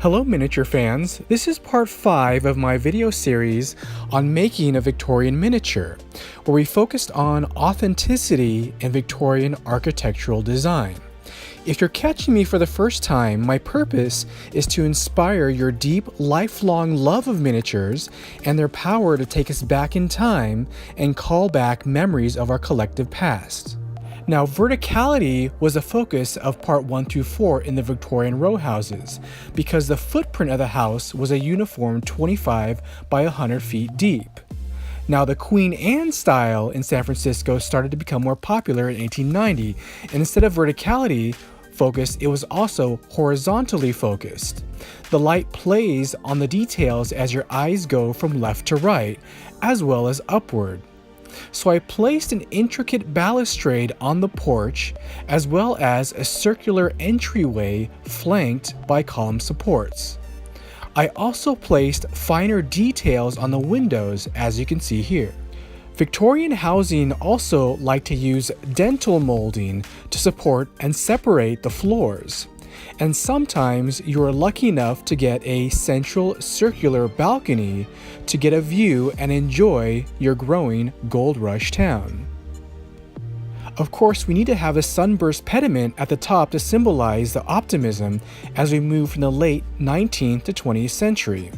Hello miniature fans, this is part 5 of my video series on making a Victorian miniature, where we focused on authenticity in Victorian architectural design. If you're catching me for the first time, my purpose is to inspire your deep, lifelong love of miniatures and their power to take us back in time and call back memories of our collective past. Now, verticality was the focus of part 1 through 4 in the Victorian row houses, because the footprint of the house was a uniform 25 by 100 feet deep. Now, the Queen Anne style in San Francisco started to become more popular in 1890, and instead of verticality focused, it was also horizontally focused. The light plays on the details as your eyes go from left to right, as well as upward. So I placed an intricate balustrade on the porch, as well as a circular entryway flanked by column supports. I also placed finer details on the windows, as you can see here. Victorian housing also liked to use dentil molding to support and separate the floors. And sometimes you are lucky enough to get a central circular balcony to get a view and enjoy your growing gold rush town. Of course, we need to have a sunburst pediment at the top to symbolize the optimism as we move from the late 19th to 20th century.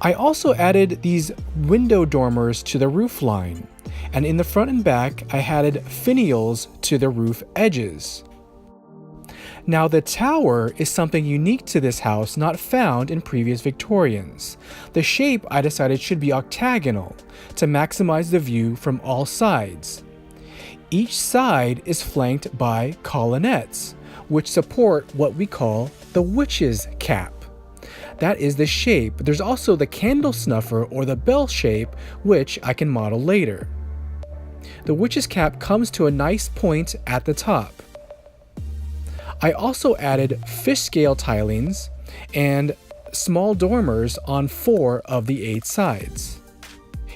I also added these window dormers to the roof line, and in the front and back I added finials to the roof edges. Now, the tower is something unique to this house not found in previous Victorians. The shape I decided should be octagonal to maximize the view from all sides. Each side is flanked by colonnettes, which support what we call the witch's cap. That is the shape. There's also the candle snuffer or the bell shape, which I can model later. The witch's cap comes to a nice point at the top. I also added fish scale tilings and small dormers on 4 of the 8 sides.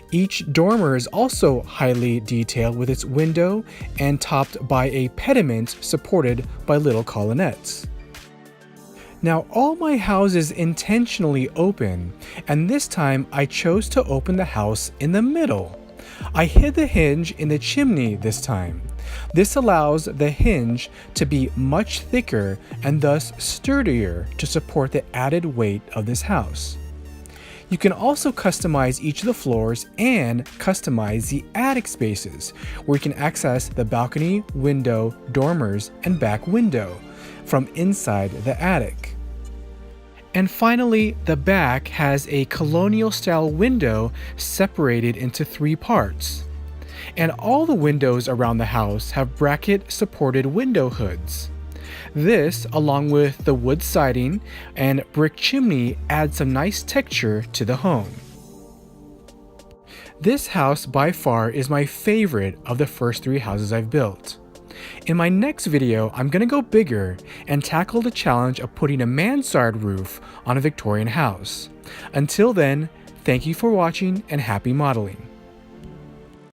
Each dormer is also highly detailed with its window and topped by a pediment supported by little colonnettes. Now, all my houses intentionally open, and this time I chose to open the house in the middle. I hid the hinge in the chimney this time. This allows the hinge to be much thicker and thus sturdier to support the added weight of this house. You can also customize each of the floors and customize the attic spaces, where you can access the balcony, window, dormers, and back window from inside the attic. And finally, the back has a colonial-style window separated into 3 parts. And all the windows around the house have bracket-supported window hoods. This, along with the wood siding and brick chimney, adds some nice texture to the home. This house by far is my favorite of the first 3 houses I've built. In my next video, I'm going to go bigger and tackle the challenge of putting a mansard roof on a Victorian house. Until then, thank you for watching and happy modeling.